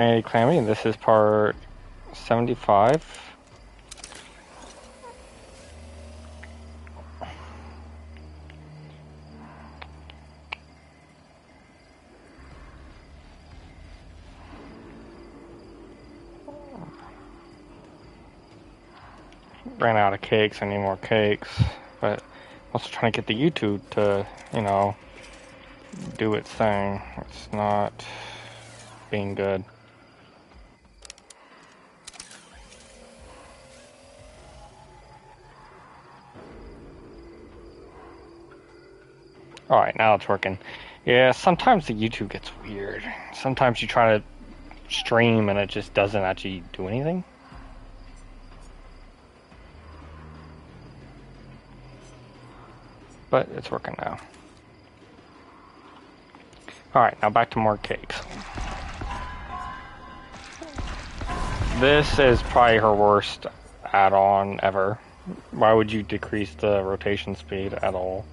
Hey, Clammy, and this is part 75. Ran out of cakes, I need more cakes, but also trying to get the YouTube to, do its thing. It's not being good. Alright, now it's working. Yeah, sometimes the YouTube gets weird. Sometimes you try to stream and it just doesn't actually do anything. But it's working now. Alright, now back to more cakes. This is probably her worst add-on ever. Why would you decrease the rotation speed at all?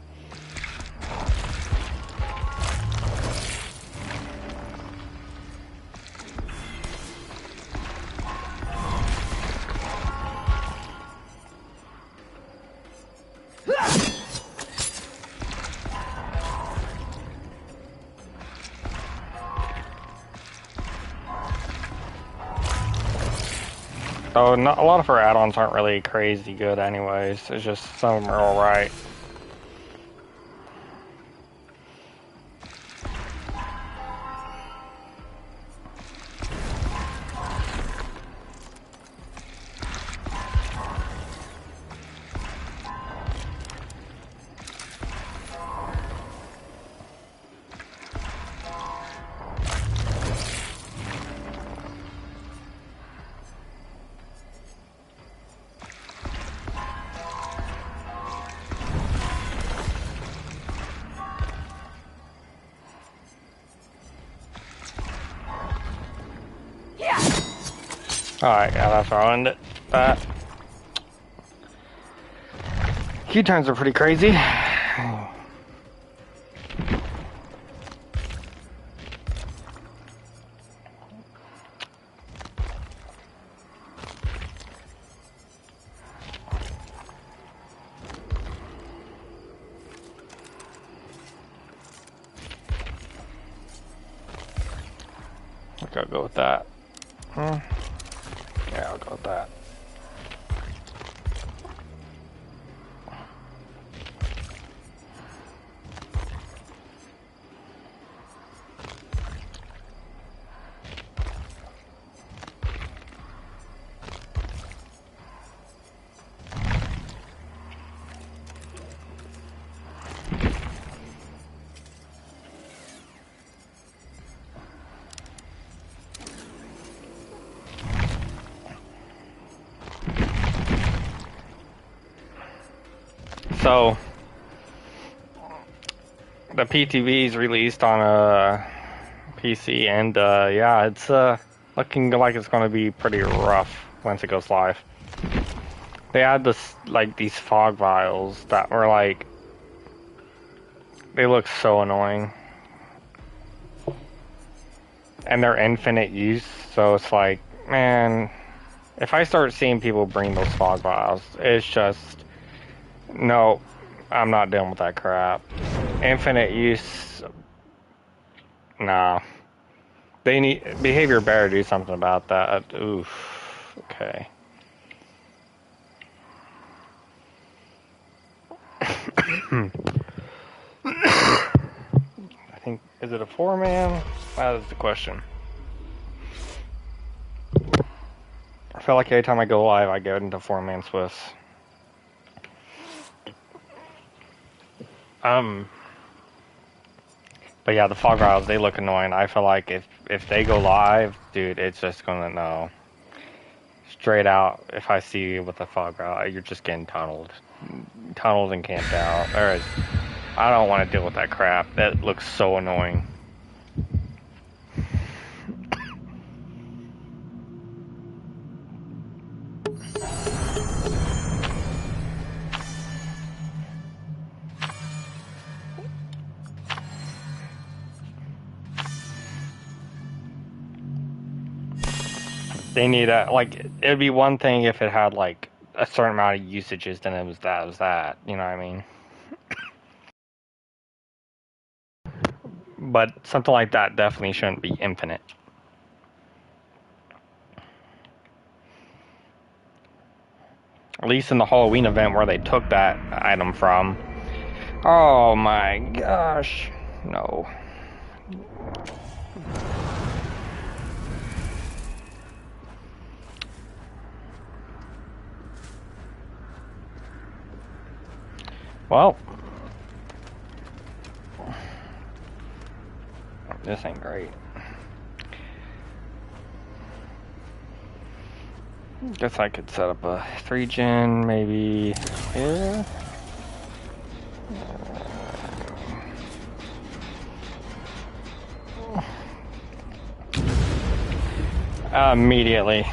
So not, a lot of her add-ons aren't really crazy good anyways. It's just some of them are alright. Alright, yeah, that's where I'll end it. That. Q-times are pretty crazy. I think I'll go with that. Yeah, I'll go with that. So, the PTV is released on a PC, and yeah, it's looking like it's going to be pretty rough once it goes live. They had this these fog vials that were they look so annoying, and they're infinite use. So it's like, man, if I start seeing people bring those fog vials, it's just no. I'm not dealing with that crap. Infinite use, nah. They need behavior better do something about that. Oof. Okay. I think, is it a 4-man? That is the question. I feel like every time I go live, I get into 4-man Swiss. But yeah, the fog vials, they look annoying. I feel like if they go live, dude, it's just gonna know. Straight out, if I see you with a fog vial, you're just getting tunneled. Tunneled and camped out. I don't want to deal with that crap. That looks so annoying. They need a, like, it would be one thing if it had, like, a certain amount of usages, then it was that, you know what I mean? But something like that definitely shouldn't be infinite. At least in the Halloween event where they took that item from. Oh my gosh. No. Well, this ain't great. Guess I could set up a 3-gen maybe here. Immediately.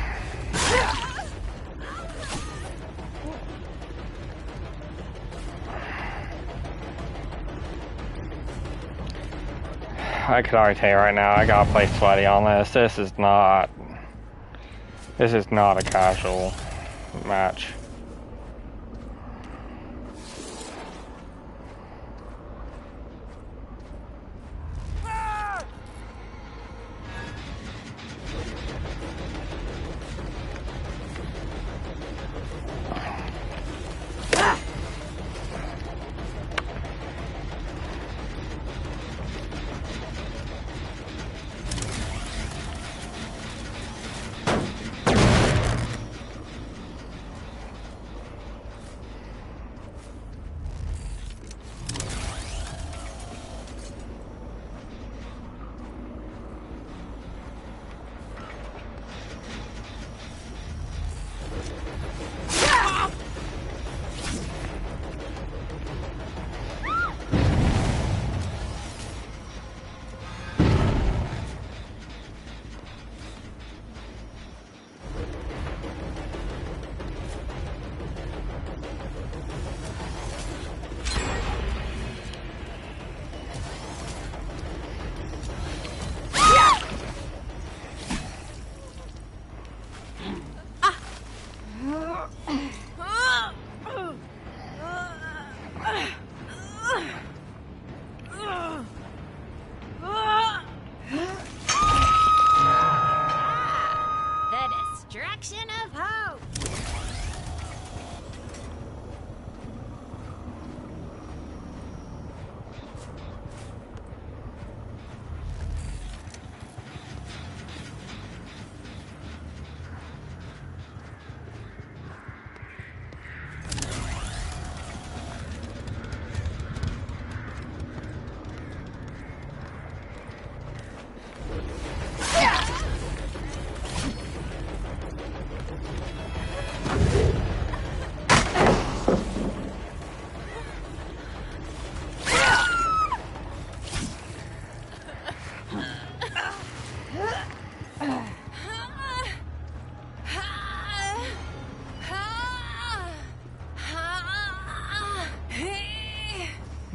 I could already tell you right now, I gotta play sweaty on this. This is not a casual match.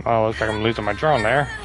Oh, looks like I'm losing my drone there.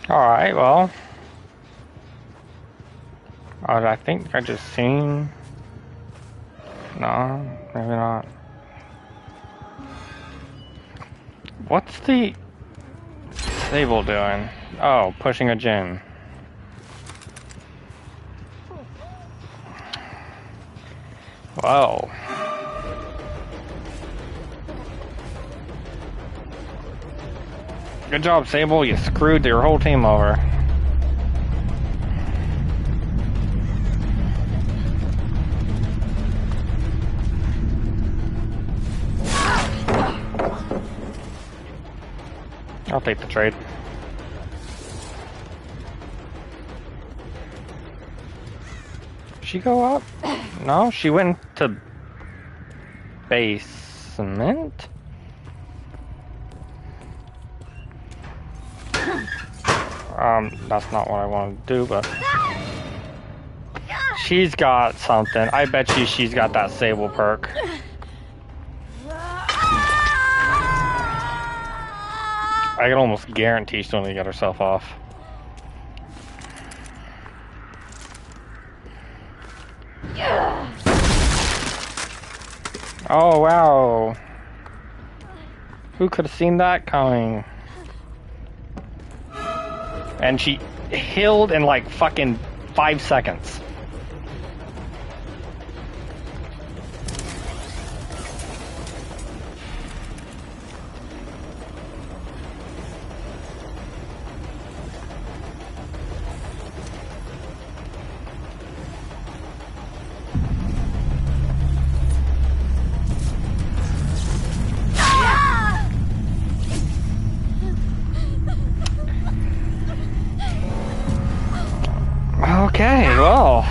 Alright, well. I think I just seen... No, maybe not. What's the... Sable doing? Oh, pushing a gen. Whoa. Good job, Sable. You screwed your whole team over. I'll take the trade. She go up? No, she went to basement. That's not what I want to do, but she's got something. I bet she's got that Sable perk. I can almost guarantee she's only get herself off. Oh wow. Who could have seen that coming? And she healed in like fucking 5 seconds. Okay, well.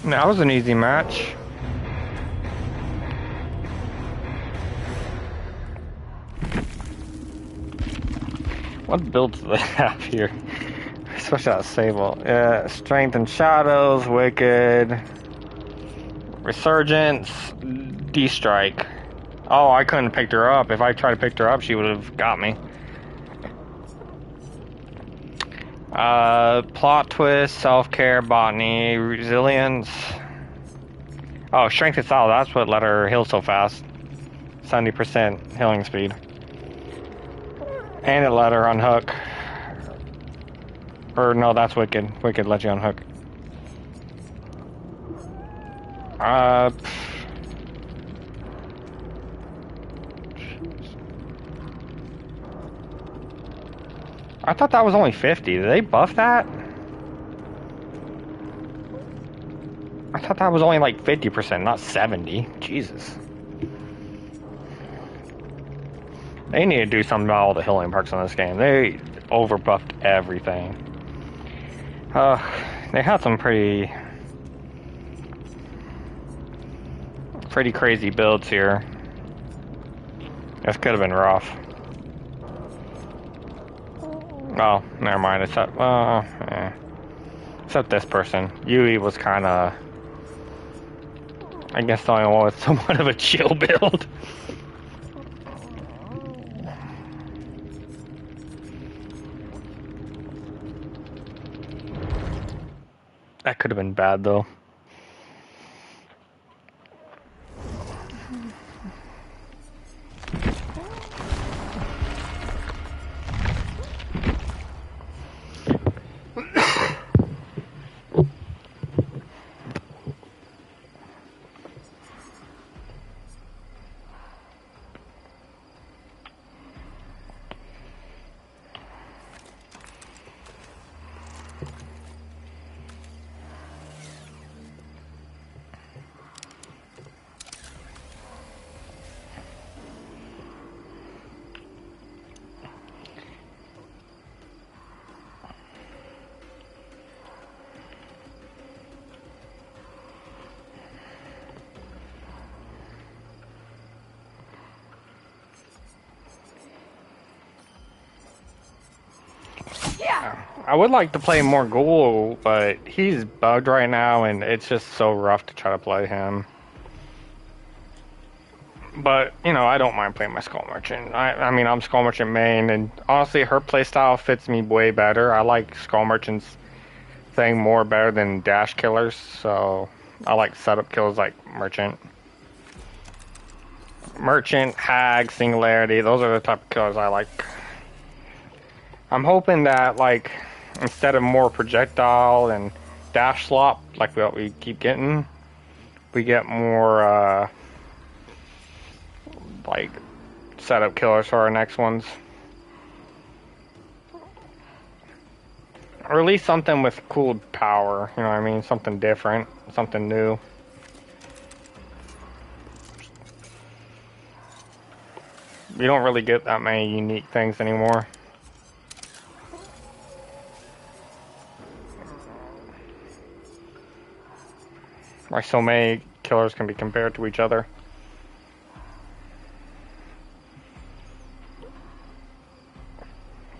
That was an easy match. What builds do they have here? Especially that Sable. Yeah, Strength and Shadows, Wicked, Resurgence, D-Strike. Oh, I couldn't have picked her up. If I tried to pick her up, she would have got me. Plot Twist, Self-Care, Botany, Resilience. Oh, Strength and Style, that's what let her heal so fast. 70% healing speed. And it let her unhook. Or no, that's Wicked. Wicked let you unhook. I thought that was only 50. Did they buff that? I thought that was only like 50%, not 70. Jesus. They need to do something about all the healing perks in this game. They overbuffed everything. They had some pretty crazy builds here. This could have been rough. Oh, never mind. Except, except this person. Yui was kind of, I guess, the only one with somewhat of a chill build. That could have been bad, though. I would like to play more Ghoul, but he's bugged right now, and it's just so rough to try to play him. But, you know, I don't mind playing my Skull Merchant. I mean, I'm Skull Merchant main, and honestly, her playstyle fits me way better. I like Skull Merchant's thing more better than dash killers, so I like setup kills like Merchant. Merchant, Hag, Singularity, those are the type of killers I like. I'm hoping that, like, instead of more projectile and dash slop, like what we keep getting, we get more, like, setup killers for our next ones. Or at least something with cool power, you know what I mean? Something different, something new. You don't really get that many unique things anymore. Why so many killers can be compared to each other.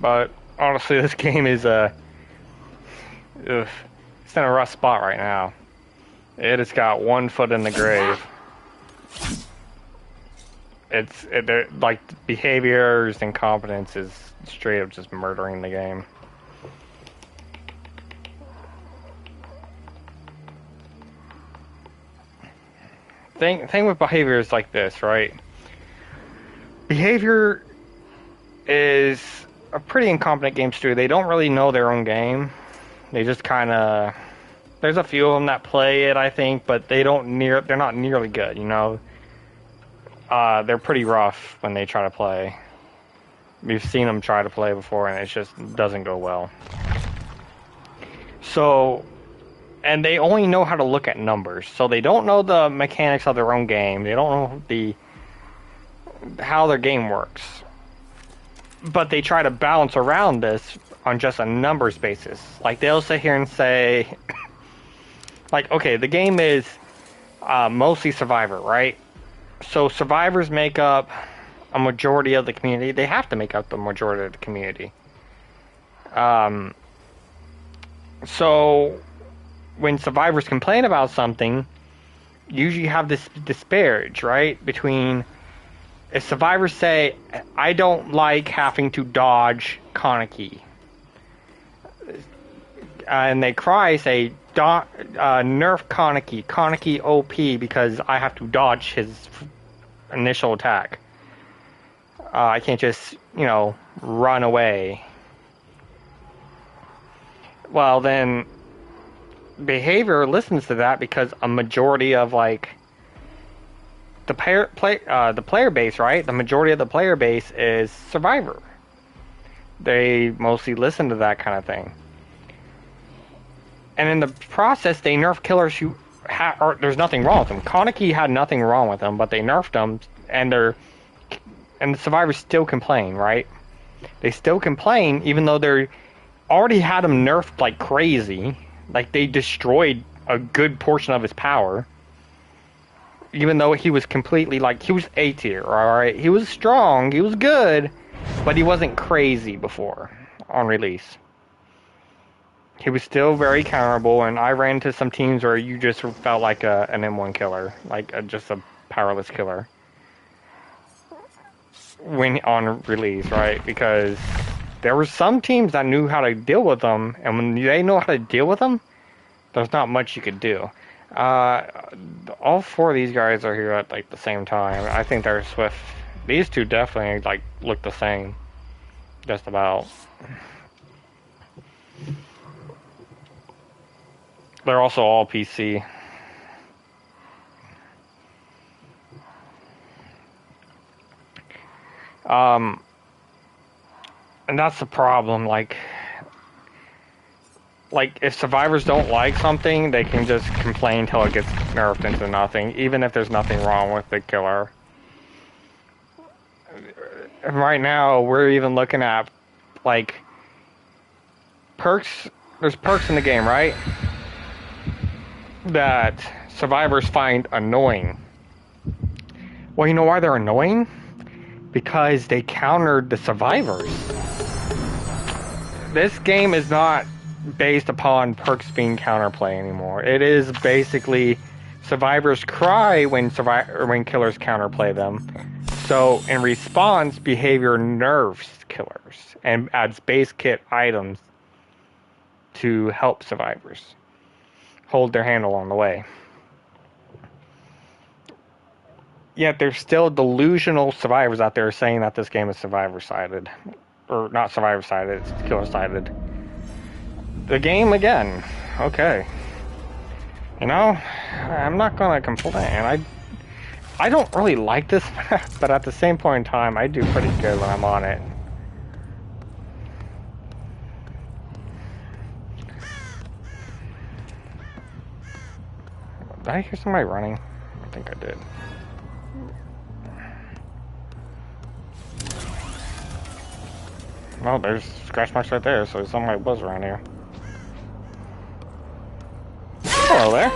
But honestly, this game is it's in a rough spot right now. It has got one foot in the grave. Like behaviors and competence is straight up just murdering the game. Thing with behaviors like this, right? Behavior is a pretty incompetent game studio. They don't really know their own game. They just kind of... There's a few of them that play it, I think, but they're not nearly good, you know? They're pretty rough when they try to play. We've seen them try to play before, and it just doesn't go well. So... And they only know how to look at numbers, so they don't know the mechanics of their own game. They don't know how their game works. But they try to balance around this on just a numbers basis. Like, they'll sit here and say, like, okay, the game is mostly Survivor, right? So survivors make up a majority of the community. They have to make up the majority of the community. So... when survivors complain about something, usually you have this disparage, right? Between, if survivors say, I don't like having to dodge Kaneki, and they cry, say, nerf Kaneki OP because I have to dodge his initial attack. I can't just, you know, run away. Well, then... behavior listens to that because a majority of like the player base, right? The majority of the player base is Survivor. They mostly listen to that kind of thing, and in the process, they nerf killers who there's nothing wrong with them. Kaneki had nothing wrong with them, but they nerfed them, and the survivors still complain, right? They still complain even though they already had them nerfed like crazy. Like, they destroyed a good portion of his power. Even though he was completely, like, he was A tier, alright? He was strong, he was good, but he wasn't crazy before, on release. He was still very counterable, and I ran into some teams where you just felt like an M1 killer. Like, just a powerless killer. When on release, right? Because... there were some teams that knew how to deal with them, and when they know how to deal with them, there's not much you could do. All four of these guys are here at like the same time. I think they're Swift. These two definitely like look the same, just about. They're also all PC. And that's the problem, like if survivors don't like something, they can just complain till it gets nerfed into nothing, even if there's nothing wrong with the killer. And right now, we're even looking at, like, perks. There's perks in the game, right? That survivors find annoying. Well, you know why they're annoying? Because they countered the survivors. This game is not based upon perks being counterplay anymore. It is basically survivors cry when killers counterplay them. So in response, behavior nerfs killers and adds base kit items to help survivors hold their handle on the way. Yet there's still delusional survivors out there saying that this game is survivor-sided. Or not survivor-sided, it's killer-sided. The game again. Okay. You know, I'm not gonna complain. I don't really like this map, but at the same point in time, I do pretty good when I'm on it. Did I hear somebody running? I think I did. Well, there's scratch marks right there, so somebody was around here. Hello there.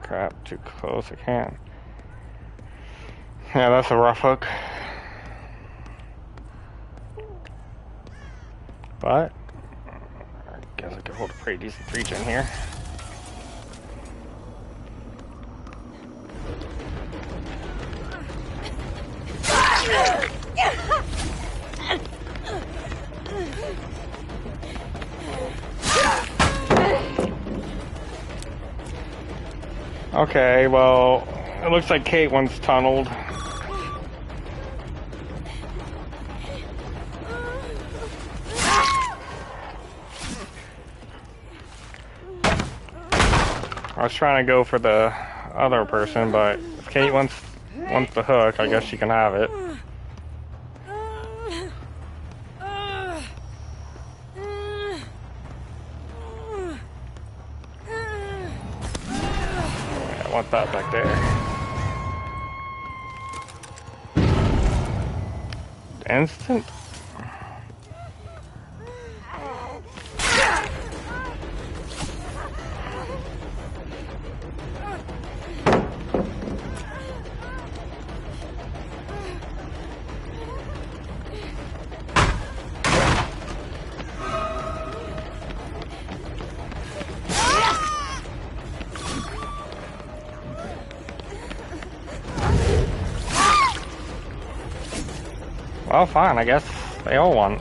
Crap, too close, I can't. Yeah, that's a rough hook. But I guess I could hold a pretty decent regen here. Okay, well, it looks like Kate once tunneled. I was trying to go for the other person, but if Kate wants the hook, I guess she can have it. I want that back there. Instant? Well, fine, I guess they all won.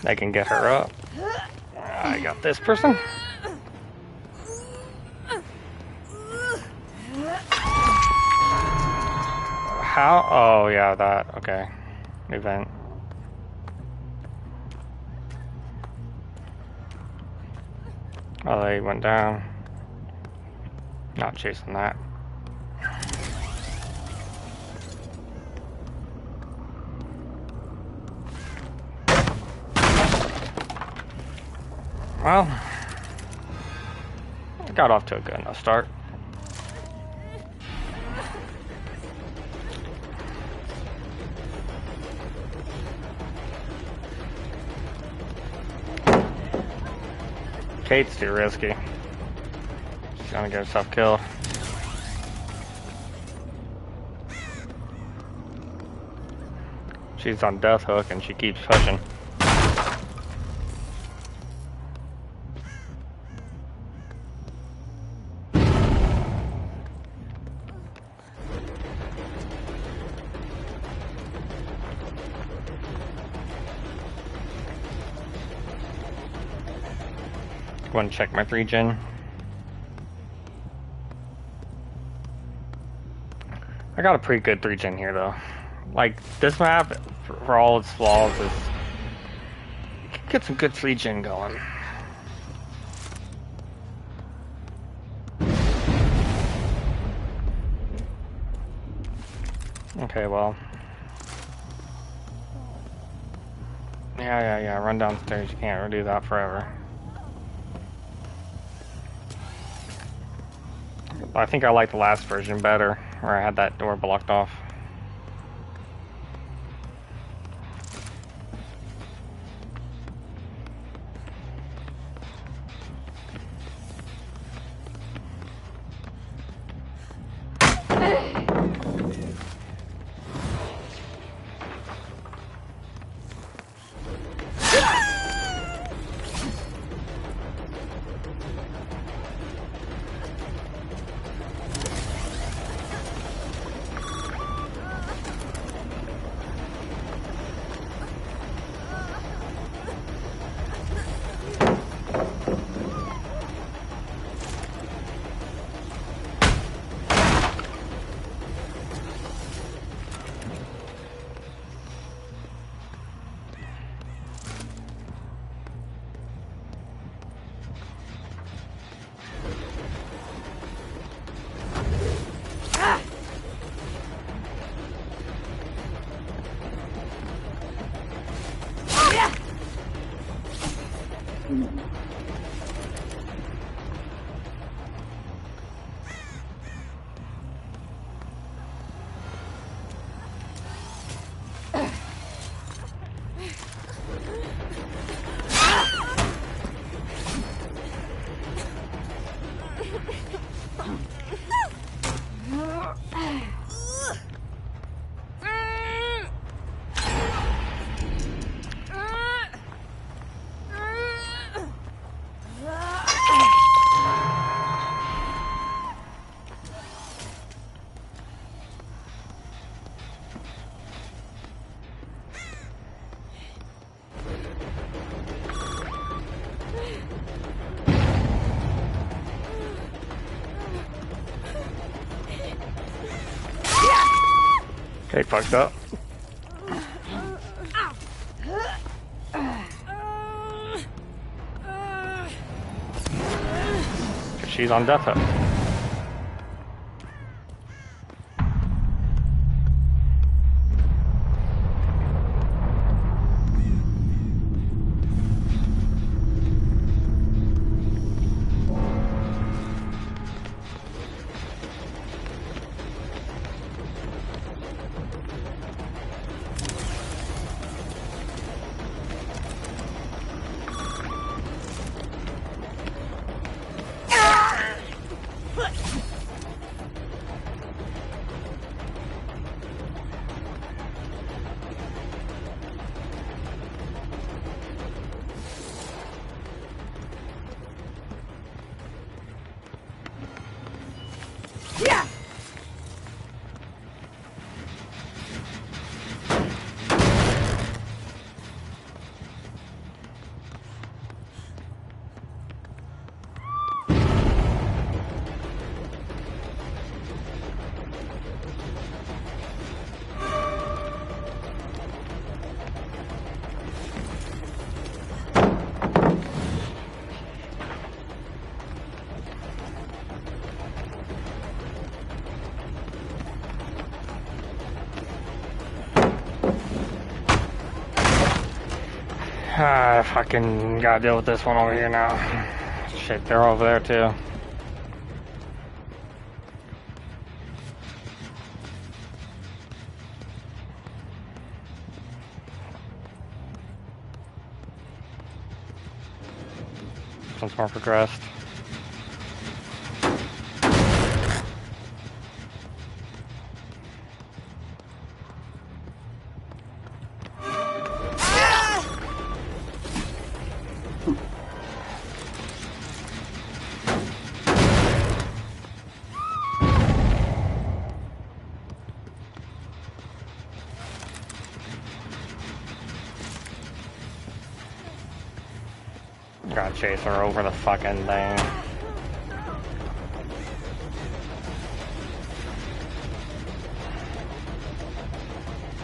I can get her up. I got this person. How? Oh, yeah, that. Okay. Event. Oh, they went down. Not chasing that. Well, I got off to a good enough start. Kate's too risky. She's gonna get herself killed. She's on death hook and she keeps pushing. Go and check my 3-gen. I got a pretty good 3-gen here though. Like, this map, for all its flaws, is... You can get some good 3-gen going. Okay, well... Yeah, run downstairs. You can't do that forever. I think I like the last version better, where I had that door blocked off. They fucked up. She's on death hook. I fucking gotta deal with this one over here now. Shit, they're over there too. This one's more progressed. Gotta chase her over the fucking thing.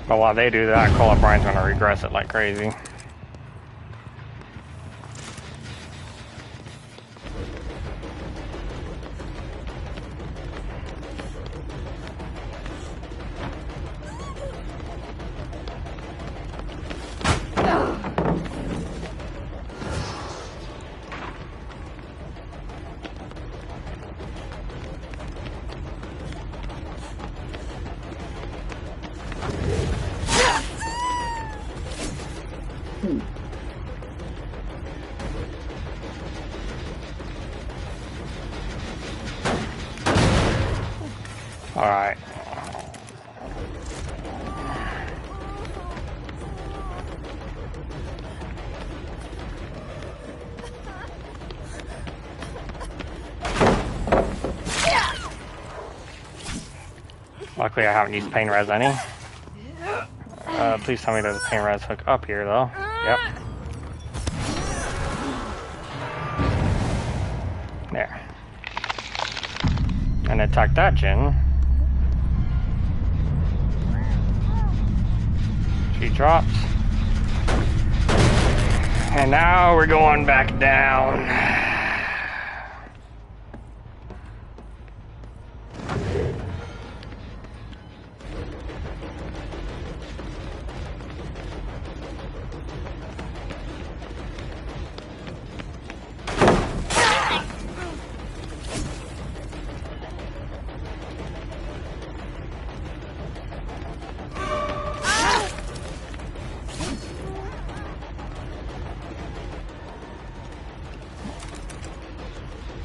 But while they do that, Cole O'Brien's gonna regress it like crazy. Alright. Luckily I haven't used pain res any. Please tell me there's a pain res hook up here though. Yep. There. And attack that Jinn. She drops. And now we're going back down.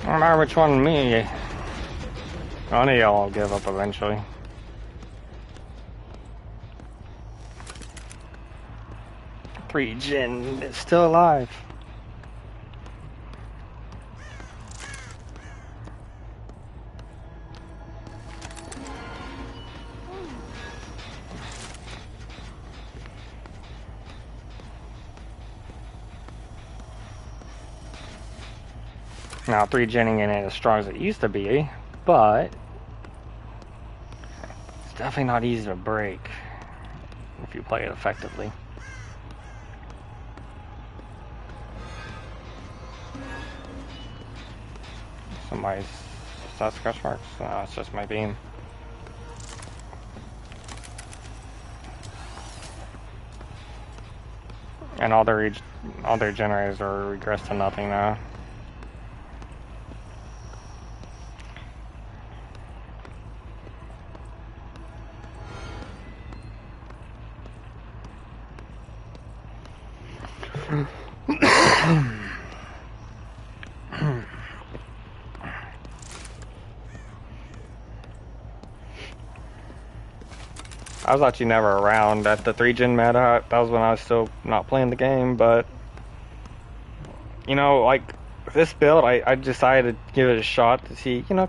I don't matter which one me. One of y'all will give up eventually. Three Jinn is still alive. Now, 3 Jinning ain't as strong as it used to be, but definitely not easy to break if you play it effectively. Somebody's... Is that scratch marks? No, it's just my beam. And all their generators are regressed to nothing now. I was actually never around at the 3-gen meta. That was when I was still not playing the game, but you know, like this build, I decided to give it a shot to see, you know,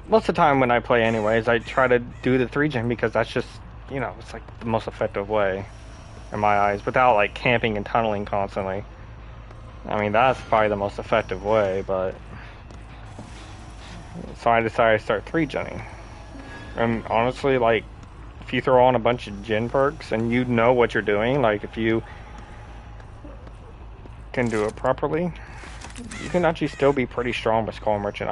most of the time when I play anyways, I try to do the 3-gen because that's just, you know, it's like the most effective way in my eyes, without like camping and tunneling constantly. I mean, that's probably the most effective way, but so I decided to start 3-genning. And honestly, like, if you throw on a bunch of gen perks and you know what you're doing, like if you can do it properly, you can actually still be pretty strong with Skull Merchant.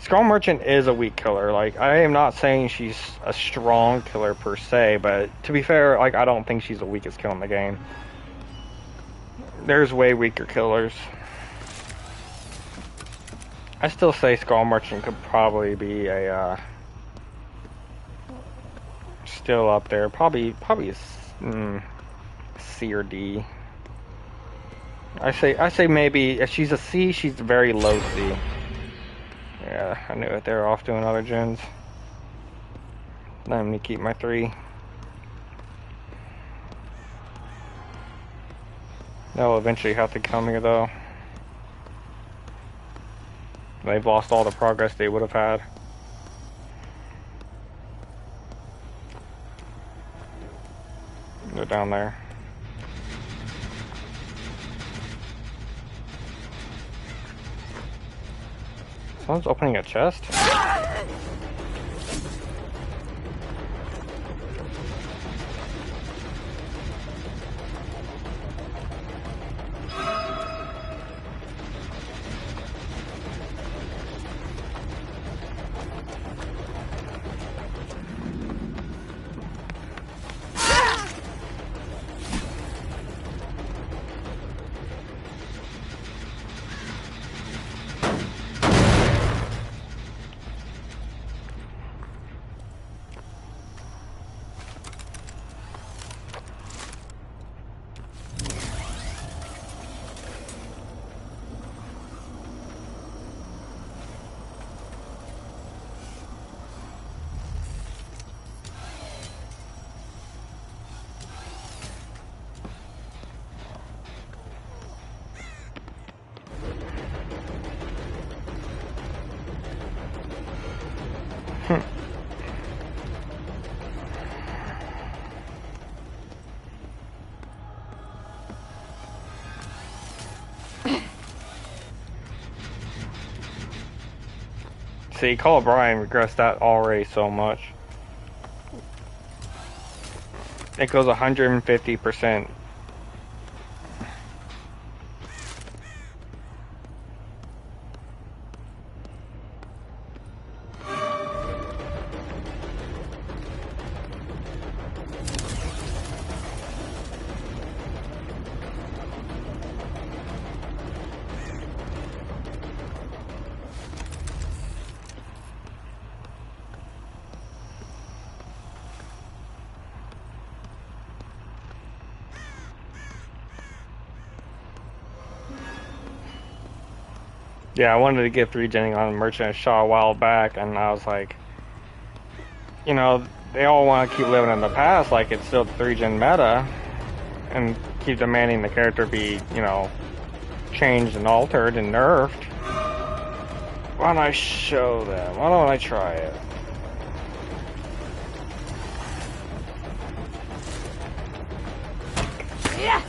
Skull Merchant is a weak killer. Like, I am not saying she's a strong killer per se, but to be fair, like, I don't think she's the weakest kill in the game. There's way weaker killers. I still say Skull Merchant could probably be a still up there. Probably a C or D. I say maybe if she's a C, she's very low C. Yeah, I knew it. They're off doing other gens. Let me keep my 3. They'll eventually have to come here though. They've lost all the progress they would have had. They're down there. Someone's opening a chest? See, Call of Brian regressed that already so much. It goes 150%. Yeah, I wanted to get 3-genning on Merchant of Shaw a while back, and I was like, you know, they all want to keep living in the past like it's still the 3-gen meta, and keep demanding the character be, you know, changed and altered and nerfed. Why don't I show them? Why don't I try it? Yeah.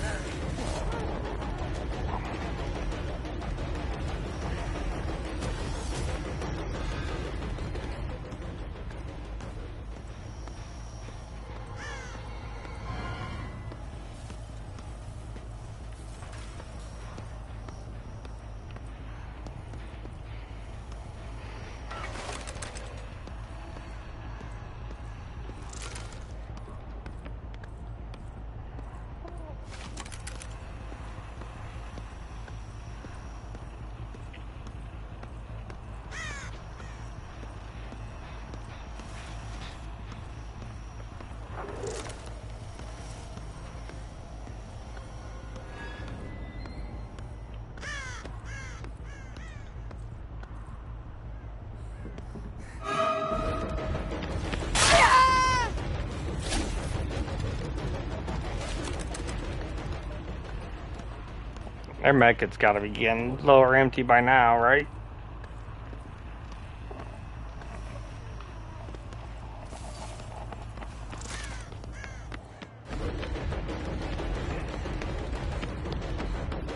Their medkit's gotta be getting low or empty by now, right?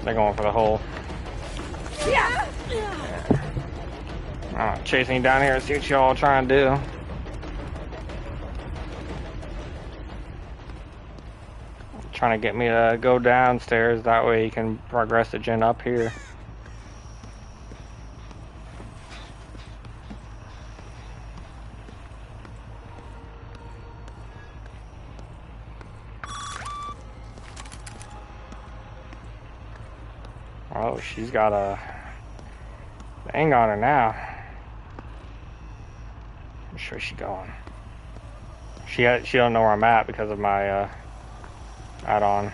They're going for the hole. Yeah. Chasing down here and see what y'all trying to do. Trying to get me to go downstairs, that way you can progress the gen up here. Oh, she's got a thing on her now. I'm sure she's going. She don't know where I'm at because of my add-on.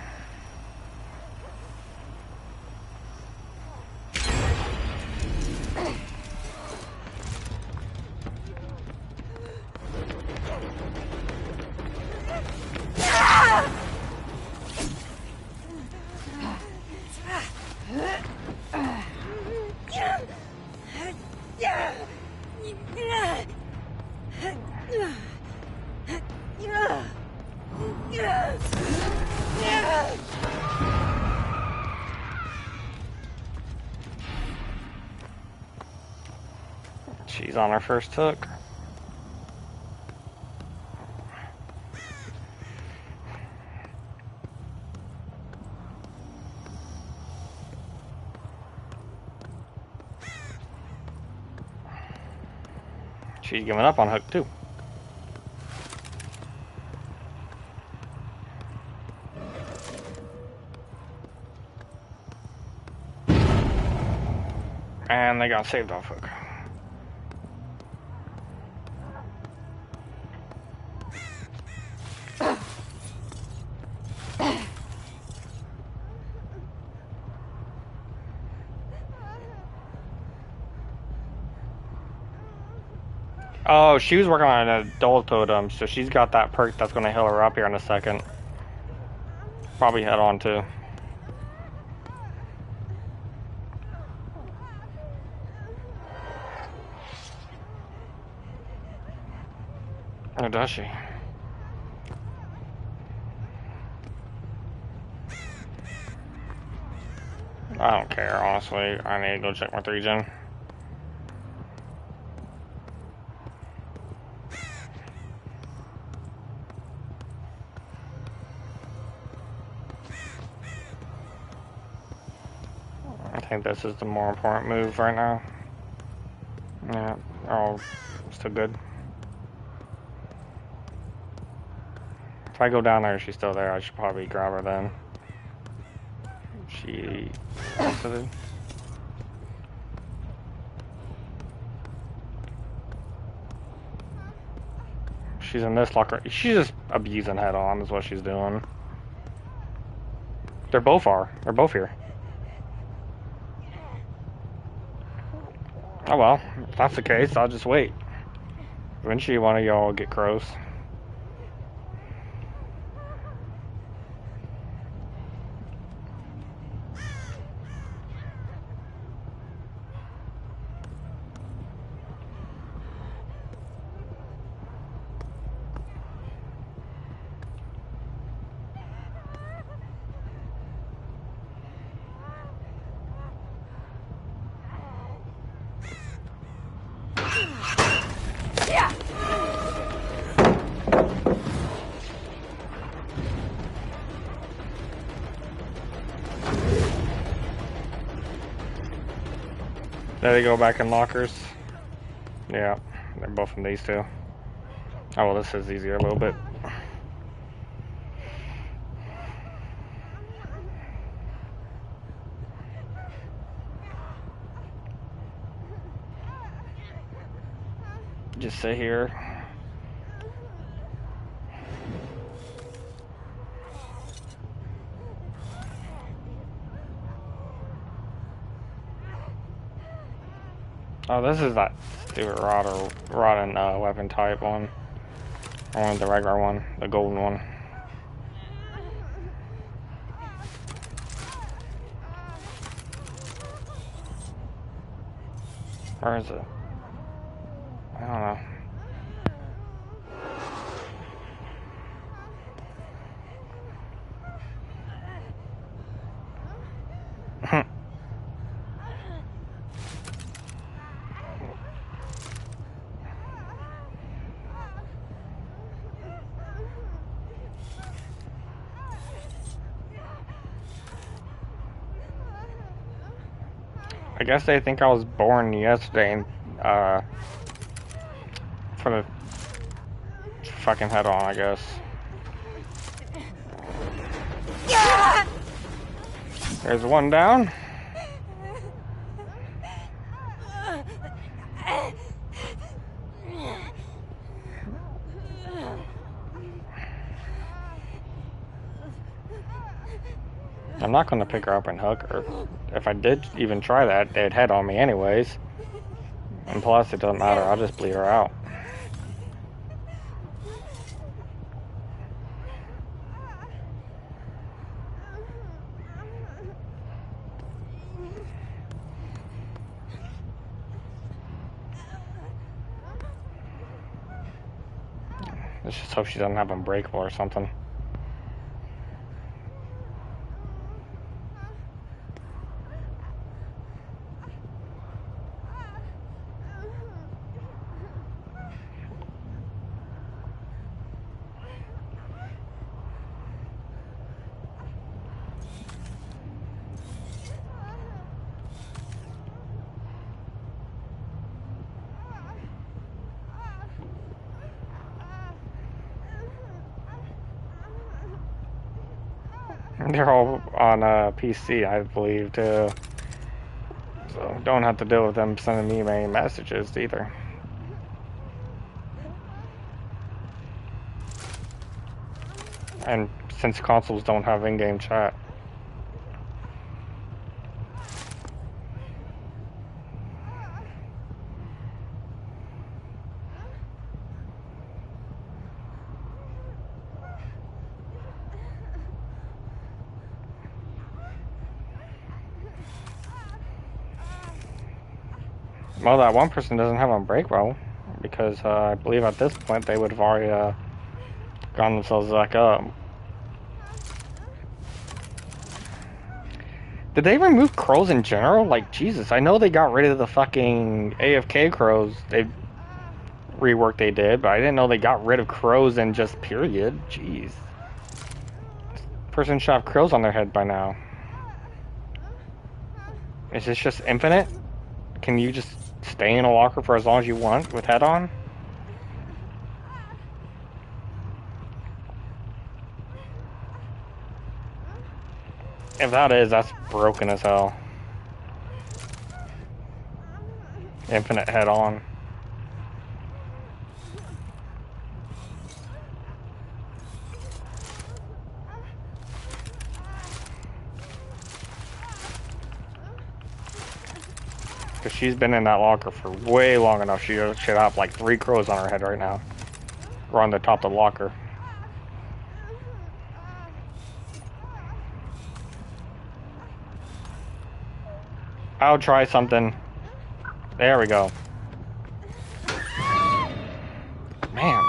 She's on her first hook. She's giving up on hook too. And they got saved off hook. Oh, she was working on an adult totem, so she's got that perk that's going to heal her up here in a second. Probably head on too. Or does she? I don't care, honestly. I need to go check my 3-gen. I think this is the more important move right now. Yeah, oh, still good. If I go down there, she's still there, I should probably grab her then. She exited. She's in this locker. She's just abusing head on is what she's doing. They're both here. Oh well, if that's the case, I'll just wait. Eventually one of y'all will get crows. There they go back in lockers. Yeah, they're both in these two. Oh well, this is easier a little bit. Just sit here. Oh, this is that stupid rotten weapon type one. I wanted the regular one, the golden one. Where is it? I don't know. I guess they think I was born yesterday and for the fucking head on, I guess. There's one down. I'm not going to pick her up and hug her. If I did even try that, they'd head on me anyways. And plus, it doesn't matter. I'll just bleed her out. Let's just hope she doesn't have Unbreakable or something. They're all on PC, I believe, too. So don't have to deal with them sending me any messages either. And since consoles don't have in-game chat. Well, that one person doesn't have Unbreakable, because I believe at this point they would have already gone themselves back up. Did they remove crows in general? Like, Jesus, I know they got rid of the fucking AFK crows, rework they did, but I didn't know they got rid of crows in just period. Jeez. This person should have crows on their head by now. Is this just infinite? Can you just stay in a locker for as long as you want with head on? If that is, that's broken as hell. Infinite head on. Because she's been in that locker for way long enough. She should have like 3 crows on her head right now. Or on the top of the locker. I'll try something. There we go. Man.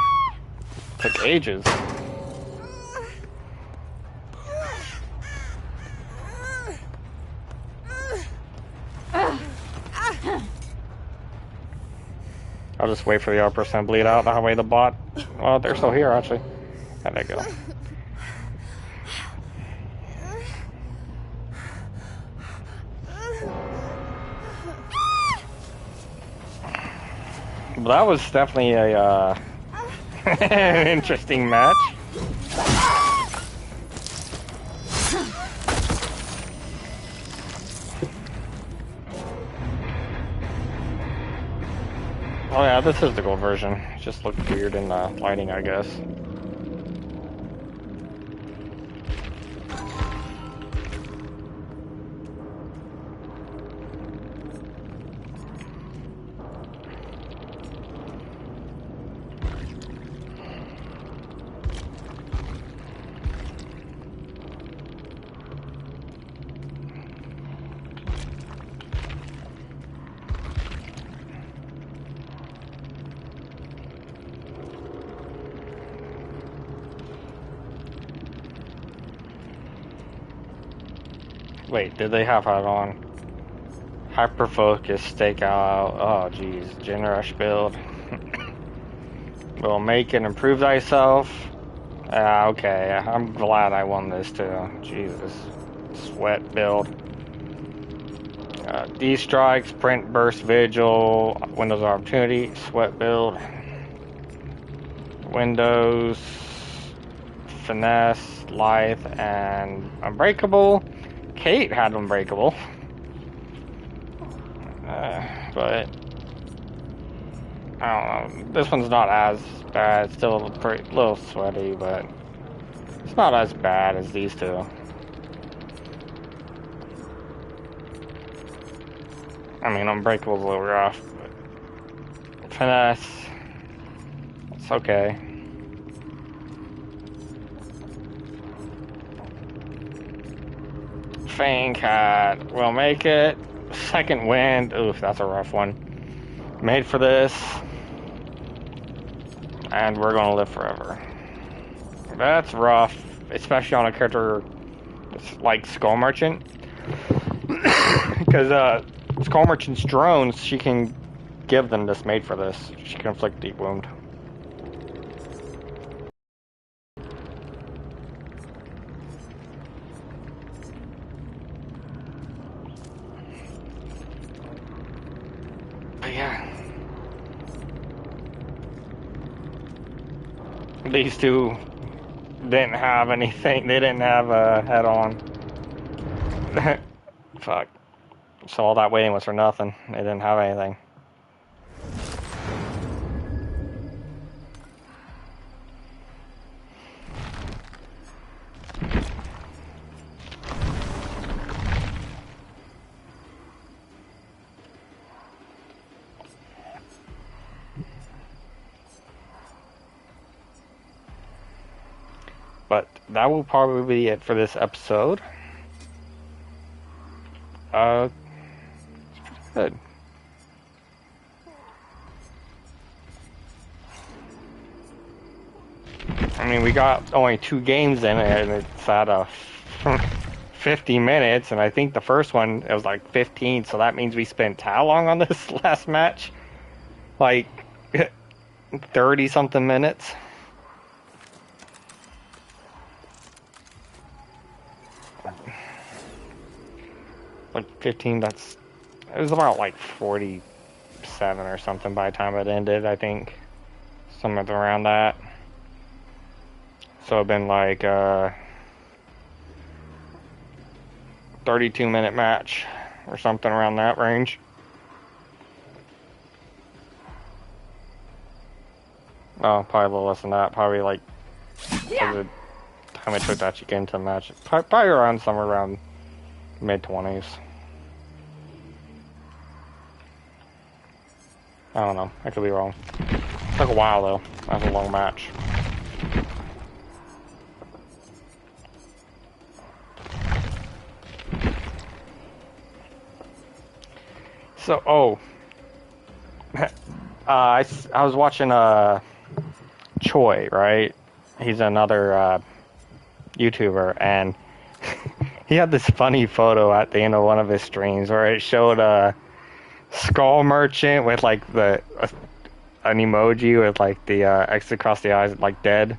Took ages. I'll just wait for the other person to bleed out. That way the bot... Well, they're still here, actually. There they go. Well, that was definitely a an interesting match. Oh yeah, this is the gold version. It just looked weird in the lighting, I guess. Wait, did they have that on? Hyper focus, stakeout. Oh, jeez. Generous build. Will make and improve thyself. Okay. I'm glad I won this too. Jesus. Sweat build. D-strike, sprint, burst, vigil, Windows opportunity, sweat build. Windows, finesse, lithe, and unbreakable. Kate had unbreakable. But I don't know. This one's not as bad. It's still a little sweaty, but it's not as bad as these two. I mean, unbreakable's a little rough, but finesse, it's okay. Fang Cat will make it. Second wind. Oof, that's a rough one. Made for this. And we're gonna live forever. That's rough, especially on a character like Skull Merchant. Because Skull Merchant's drones, she can give them this made for this. She can inflict deep wound. But yeah. These two didn't have anything. They didn't have a head on. Fuck. So all that waiting was for nothing. They didn't have anything. But that will probably be it for this episode. It's pretty good. I mean, we got only 2 games in it, and it's at 50 minutes, and I think the first one, it was like 15, so that means we spent how long on this last match? Like, 30-something minutes? Like 15, it was about like 47 or something by the time it ended, I think. Somewhere around that. So it'd been like a 32-minute match or something around that range. Oh, probably a little less than that. Probably like the time it took to actually get into the match. Probably around somewhere around mid-20s. I don't know. I could be wrong. It took a while though. That was a long match. So, I was watching Choi, right? He's another YouTuber, and he had this funny photo at the end of one of his streams where it showed Skull Merchant with like an emoji with like the X across the eyes, like dead.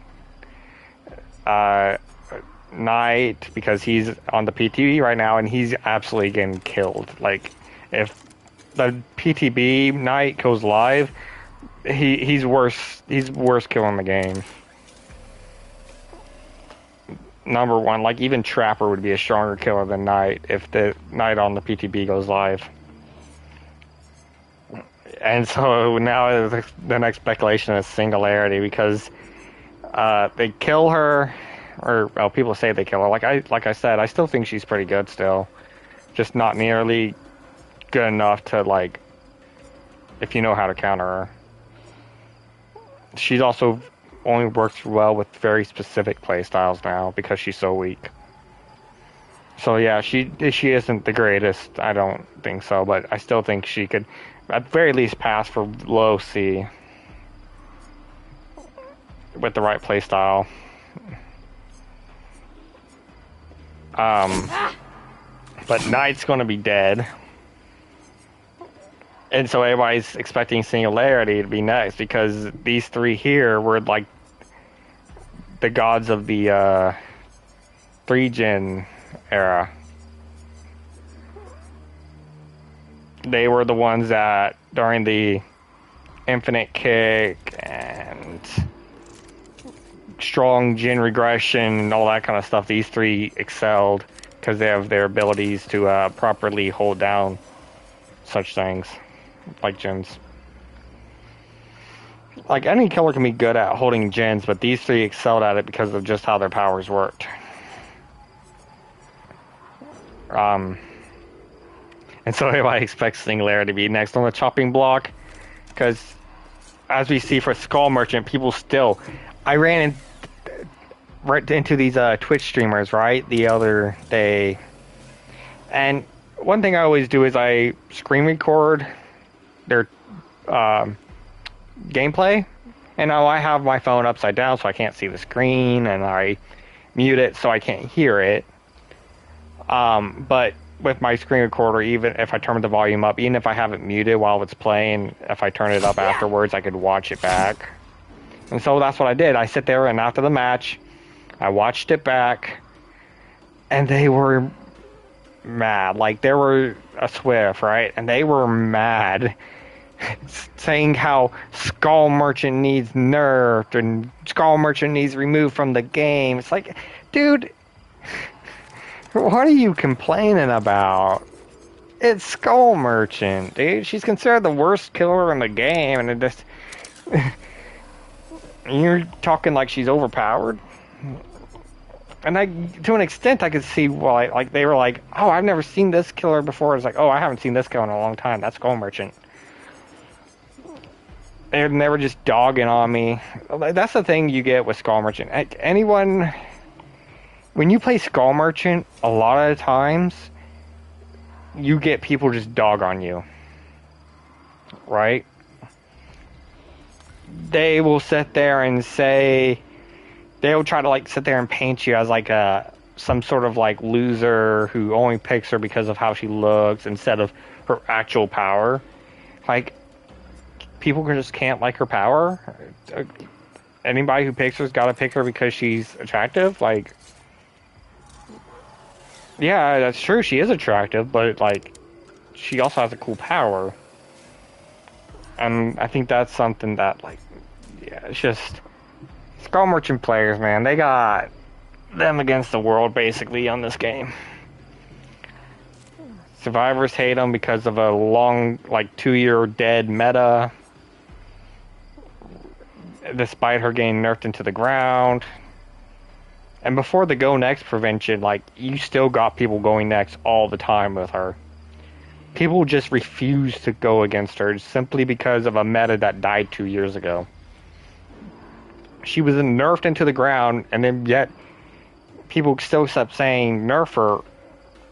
Knight, because he's on the PTB right now and he's absolutely getting killed. Like, if the PTB Knight goes live, he's worse. He's worst kill in the game. Number one, like even Trapper would be a stronger killer than Knight if the Knight on the PTB goes live. And so now the next speculation is Singularity, because they kill her, or well, people say they kill her. Like I said, I still think she's pretty good still, just not nearly good enough to, like, if you know how to counter her. She's also only works well with very specific playstyles now because she's so weak. So yeah, she isn't the greatest. I don't think so, but I still think she could, at the very least, pass for low C with the right playstyle. but Knight's going to be dead. And so everybody's expecting Singularity to be next because these three here were like the gods of the 3-gen era. They were the ones that during the Infinite Kick and strong gen regression and all that kind of stuff, these three excelled because they have their abilities to properly hold down such things like gens. Like any killer can be good at holding gens, but these three excelled at it because of just how their powers worked. And so everybody expects Singularity to be next on the chopping block, because as we see for Skull Merchant, people still... I ran right into these Twitch streamers, right, the other day, and one thing I always do is I screen record their gameplay, and now I have my phone upside down so I can't see the screen, and I mute it so I can't hear it. But with my screen recorder, even if I turn the volume up, even if I have it muted while it's playing, if I turn it up afterwards, I could watch it back. And so that's what I did. I sit there, and after the match, I watched it back, and they were mad. Like, there were a Swift, right? And they were mad, saying how Skull Merchant needs nerfed, and Skull Merchant needs removed from the game. It's like, dude... what are you complaining about? It's Skull Merchant, dude. She's considered the worst killer in the game, and it just... you're talking like she's overpowered? And to an extent, I could see why, like, they were like, oh, I've never seen this killer before. It's like, oh, I haven't seen this killer in a long time. That's Skull Merchant. They were just dogging on me. That's the thing you get with Skull Merchant. Anyone... when you play Skull Merchant, a lot of the times, you get people just dog on you. Right? They will sit there and say... they'll try to, like, sit there and paint you as, like, some sort of, like, loser who only picks her because of how she looks instead of her actual power. Like, people just can't like her power. Anybody who picks her's gotta pick her because she's attractive. Like... yeah, that's true, she is attractive, but, like, she also has a cool power. And I think that's something that, like, yeah, it's just... Skull Merchant players, man, they got them against the world, basically, on this game. Survivors hate them because of a long, like, 2-year dead meta. Despite her getting nerfed into the ground. And before the Go Next prevention, like, you still got people going next all the time with her. People just refuse to go against her simply because of a meta that died 2 years ago. She was nerfed into the ground, and then yet people still kept saying nerf her.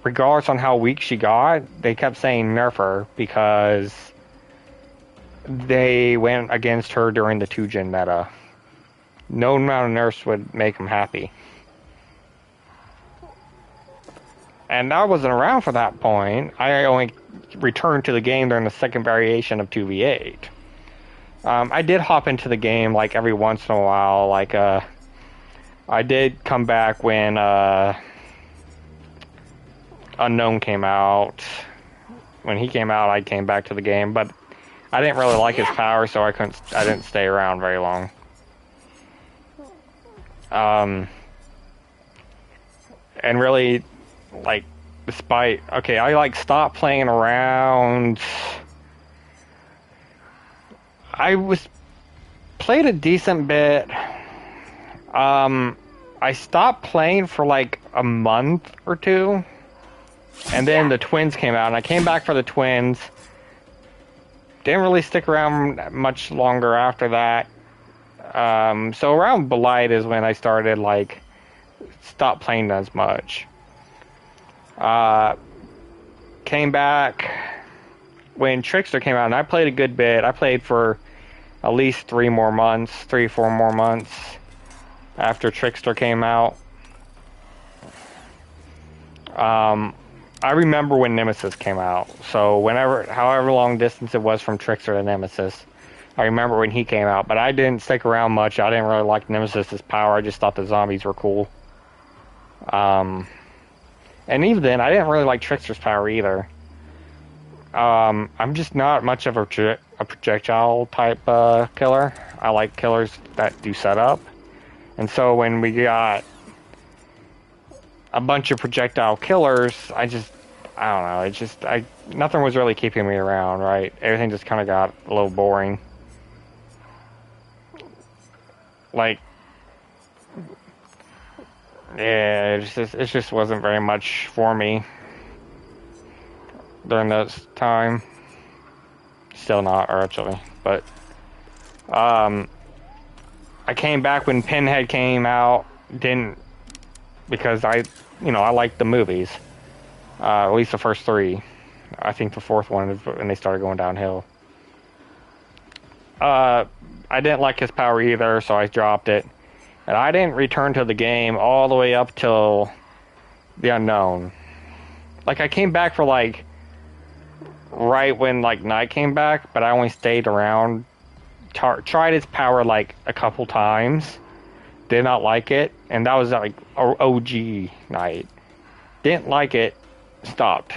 Regardless on how weak she got, they kept saying nerf her because they went against her during the 2-gen meta. No amount of nerfs would make them happy. And I wasn't around for that point. I only returned to the game during the second variation of 2v8. I did hop into the game, like, every once in a while. Like, I did come back when Unknown came out. When he came out, I came back to the game, but I didn't really like his power, so I didn't stay around very long. And really, like, despite... okay, I, like, stopped playing around... I played a decent bit. I stopped playing for, like, a month or two. And then the Twins came out, and I came back for the Twins. Didn't really stick around much longer after that. So around Blight is when I started, like, stop playing as much. Came back when Trickster came out, and I played a good bit. I played for at least 3 more months, 4 more months after Trickster came out. I I remember when Nemesis came out. So however long distance it was from Trickster to Nemesis, I remember when he came out. But I didn't stick around much. I didn't really like Nemesis's power. I just thought the zombies were cool. And even then, I didn't really like Trickster's power either. I'm just not much of a projectile type killer. I like killers that do setup. And so when we got a bunch of projectile killers, I don't know, nothing was really keeping me around, right? Everything just kind of got a little boring. Like, yeah, it just wasn't very much for me during this time. Still not, actually, but I came back when Pinhead came out, because I liked the movies, at least the first three. I think the fourth one is when they started going downhill. I didn't like his power either, so I dropped it. And I didn't return to the game all the way up till the Unknown. Like, I came back for, like, right when, like, Night came back, but I only stayed around, tried his power, like, a couple times. Did not like it, and that was, like, OG Night. Didn't like it, stopped.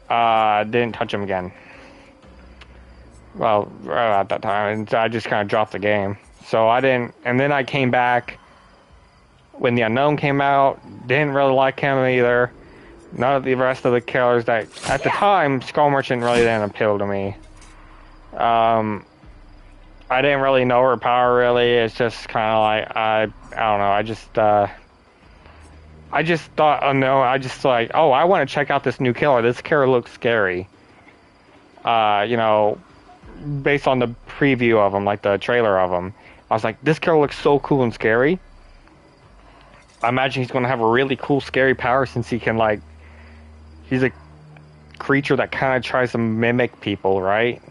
Didn't touch him again. Well, right at that time, and I just kind of dropped the game. So I didn't, and then I came back when the Unknown came out. Didn't really like him either. None of the rest of the killers that, at the time, Skull Merchant really didn't appeal to me. I didn't really know her power, really. It's just kind of like, I don't know, I just thought, I want to check out this new killer. This killer looks scary. Based on the preview of him, like the trailer of him, I was like, this killer looks so cool and scary. I imagine he's going to have a really cool, scary power since he can, like, he's a creature that kind of tries to mimic people, right?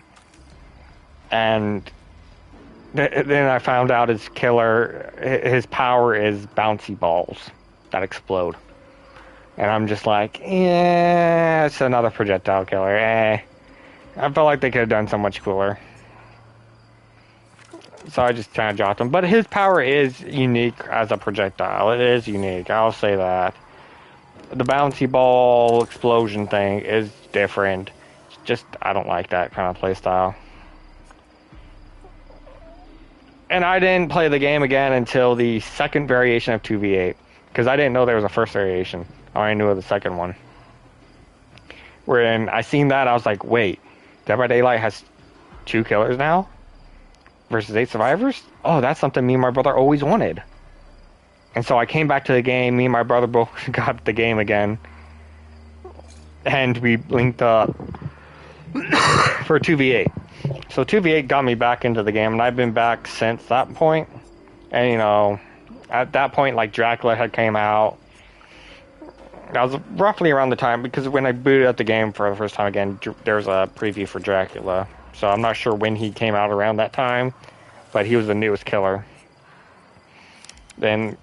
And then I found out his power is bouncy balls that explode. And I'm just like, yeah, it's another projectile killer. I felt like they could have done so much cooler. So I just kind of dropped him. But his power is unique as a projectile. It is unique, I'll say that. The bouncy ball explosion thing is different. Just, I don't like that kind of playstyle. And I didn't play the game again until the second variation of 2v8. Because I didn't know there was a first variation. I only knew of the second one. When I seen that, I was like, wait, Dead by Daylight has 2 killers now? Versus 8 survivors? Oh, that's something me and my brother always wanted. And so I came back to the game. Me and my brother both got the game again. And we linked up for 2v8. So 2v8 got me back into the game, and I've been back since that point. And, at that point, like, Dracula had came out. That was roughly around the time, because when I booted up the game for the first time again, there was a preview for Dracula. So I'm not sure when he came out around that time, but he was the newest killer. Then,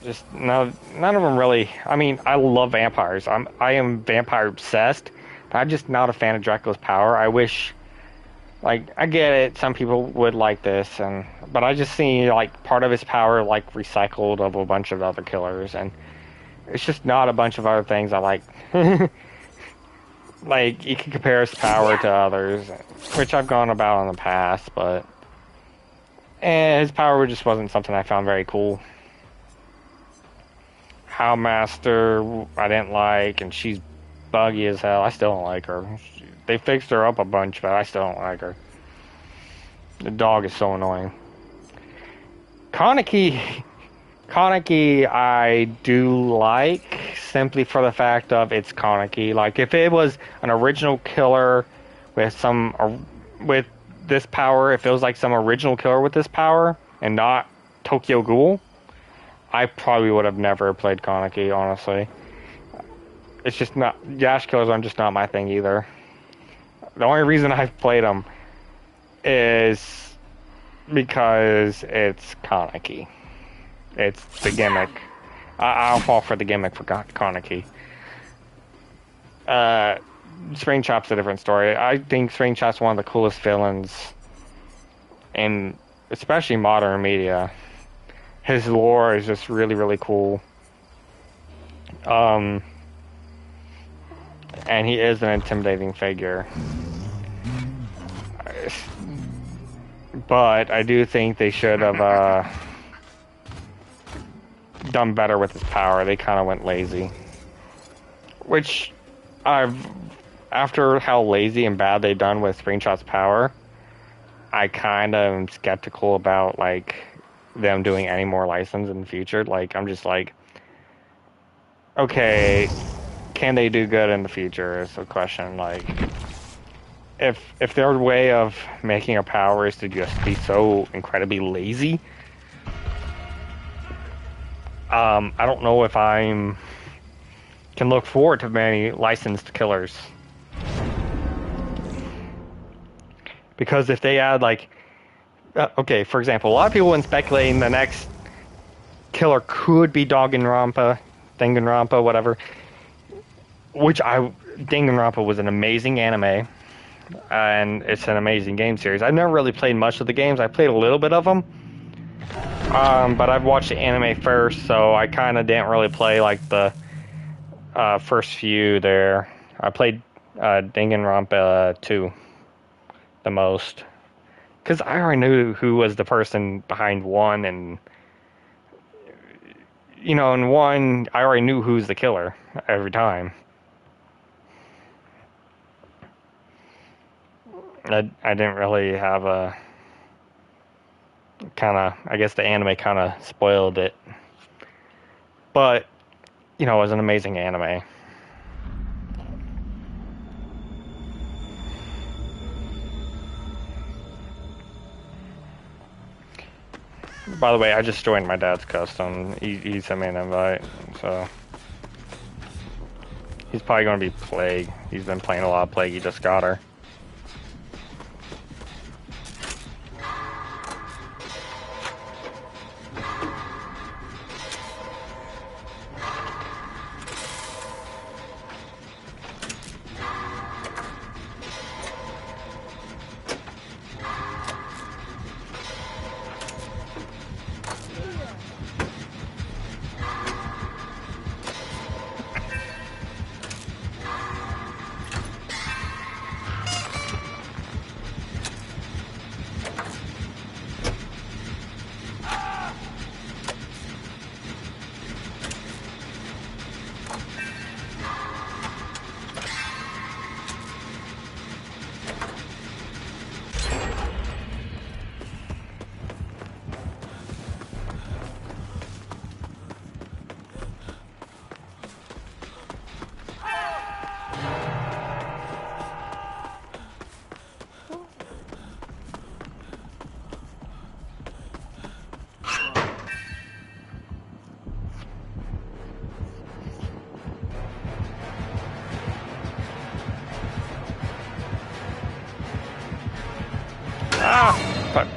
just none of them really. I mean, I love vampires. I am vampire obsessed. But I'm just not a fan of Dracula's power. I wish, like, I get it. Some people would like this, but I just see, like, part of his power, like, recycled of a bunch of other killers, and it's just not a bunch of other things I like. Like, you can compare his power to others, which I've gone about in the past, but his power just wasn't something I found very cool. Houndmaster, I didn't like, and she's buggy as hell. I still don't like her. They fixed her up a bunch, but I still don't like her. The dog is so annoying. Kaneki I do like, simply for the fact of it's Kaneki. Like, if it was an original killer with this power, if it was like some original killer with this power, and not Tokyo Ghoul, I probably would have never played Kaneki, honestly. It's just not, Yash killers are just not my thing either. The only reason I've played them is because it's Kaneki. It's the gimmick. I'll fall for the gimmick for Kaneki. Spring Chop's a different story. I think Spring Chop's one of the coolest villains in especially modern media. His lore is just really, really cool. And he is an intimidating figure. But I do think they should have done better with his power. They kind of went lazy. Which, after how lazy and bad they done with Spring Chop's power, I kind of am skeptical about, like, them doing any more license in the future. Like, I'm just like, okay, can they do good in the future is the question. Like, if their way of making a power is to just be so incredibly lazy, I don't know if can look forward to many licensed killers. Because if they add, like, okay, for example, a lot of people have been speculating the next killer could be Danganronpa, whatever. Danganronpa was an amazing anime, and it's an amazing game series. I've never really played much of the games. I played a little bit of them, but I've watched the anime first, so I kind of didn't really play, like, the first few there. I played Danganronpa 2 the most. Because I already knew who was the person behind 1, and, you know, in 1, I already knew who's the killer every time. I didn't really have a I guess the anime kind of spoiled it. But, you know, it was an amazing anime. By the way, I just joined my dad's custom. He sent me an invite, so he's probably going to be Plague. He's been playing a lot of Plague. He just got her. Fuck.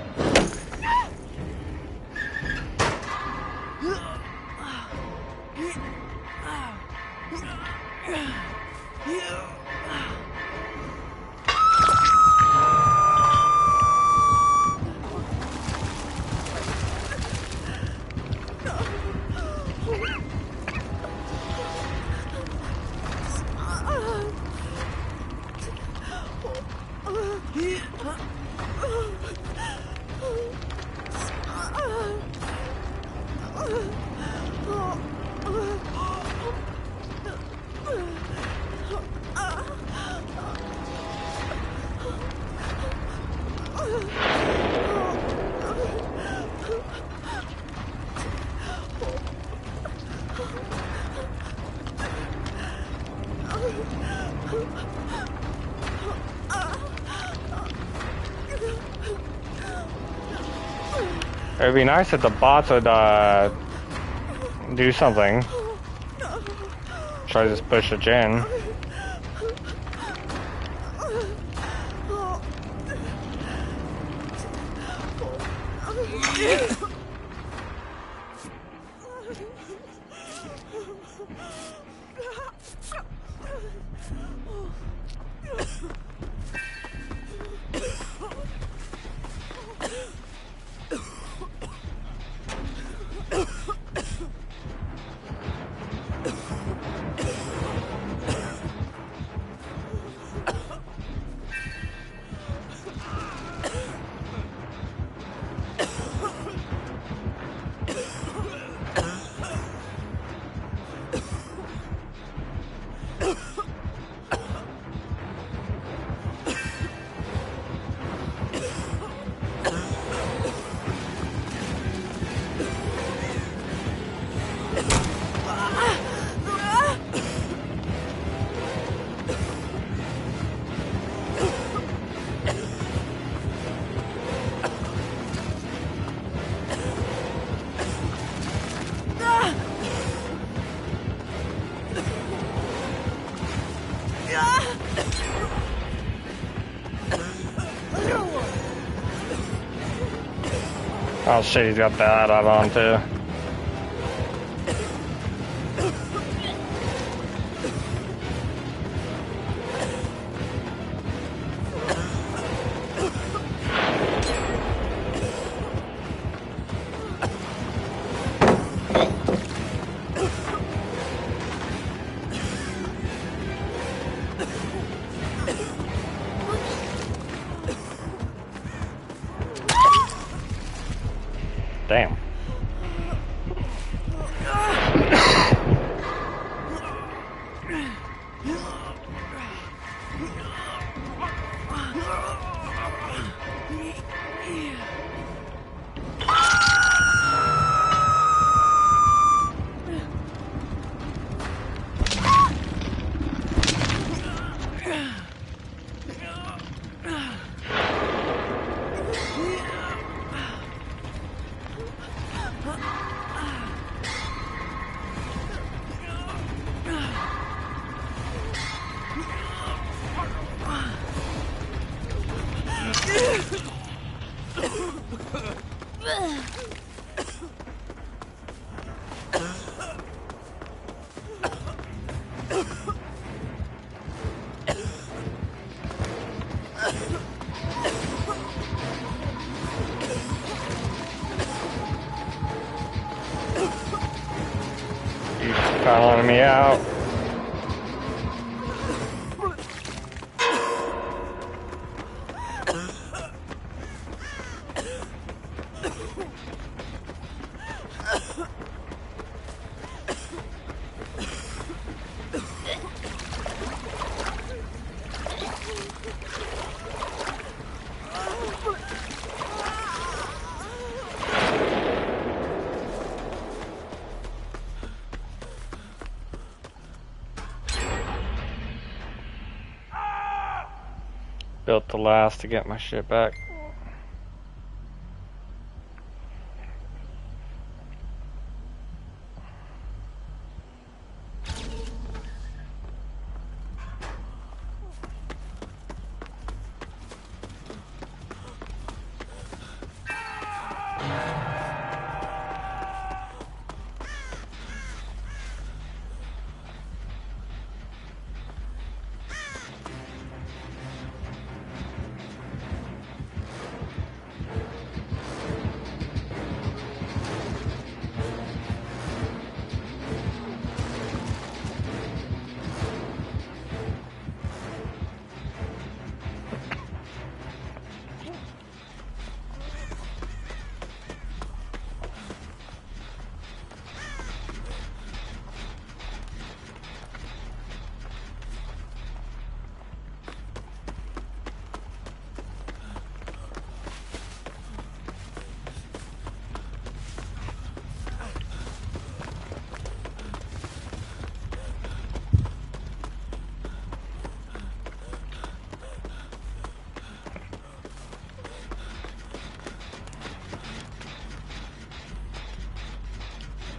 It'd be nice if the bots would do something. Try to just push a Jin. Oh shit, he's got that add on too. Damn. Calling me out. Built the last to get my shit back.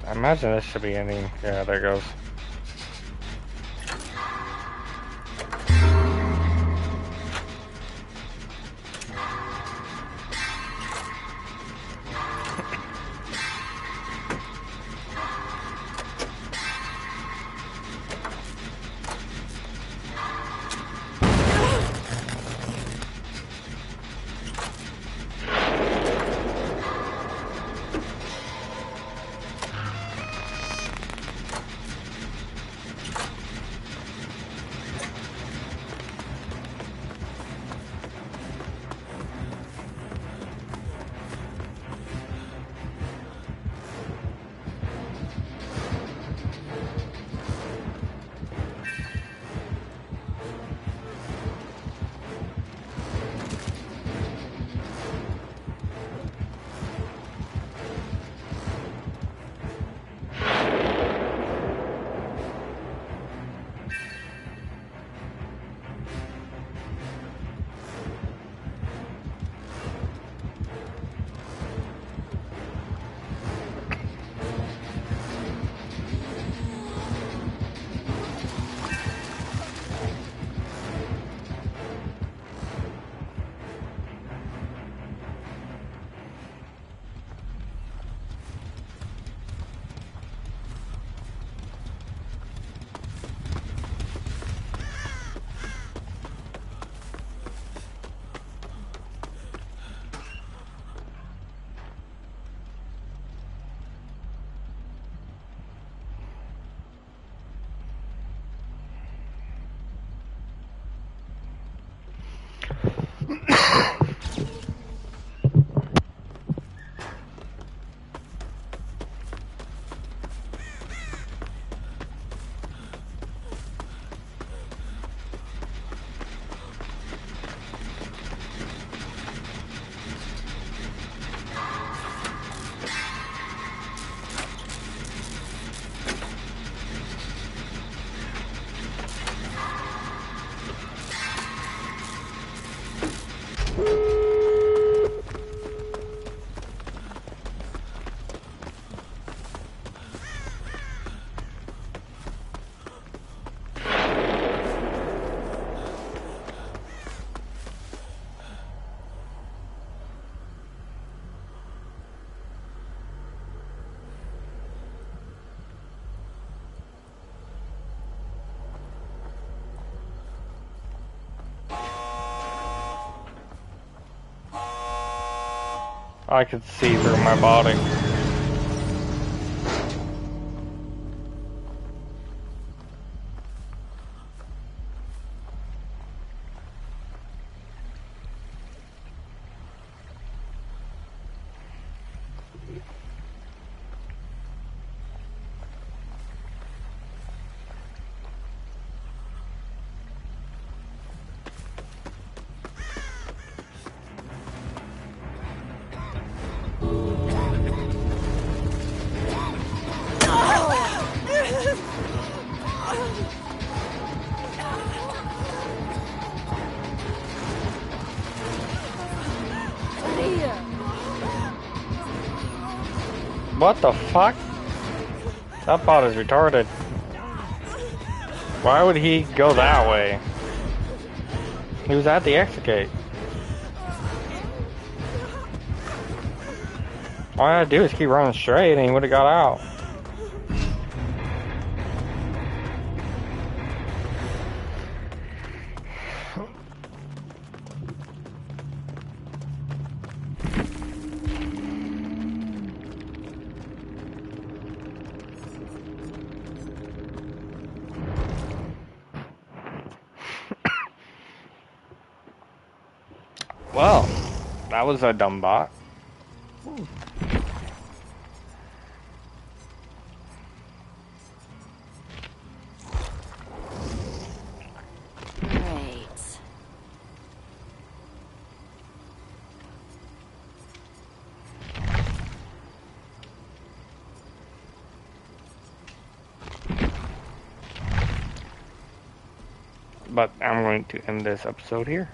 I imagine this should be ending. Yeah, there it goes. I could see through my body. What the fuck? That bot is retarded. Why would he go that way? He was at the exit gate. All I had to do is keep running straight and he would have got out. Well, that was a dumb bot. Great. But I'm going to end this episode here.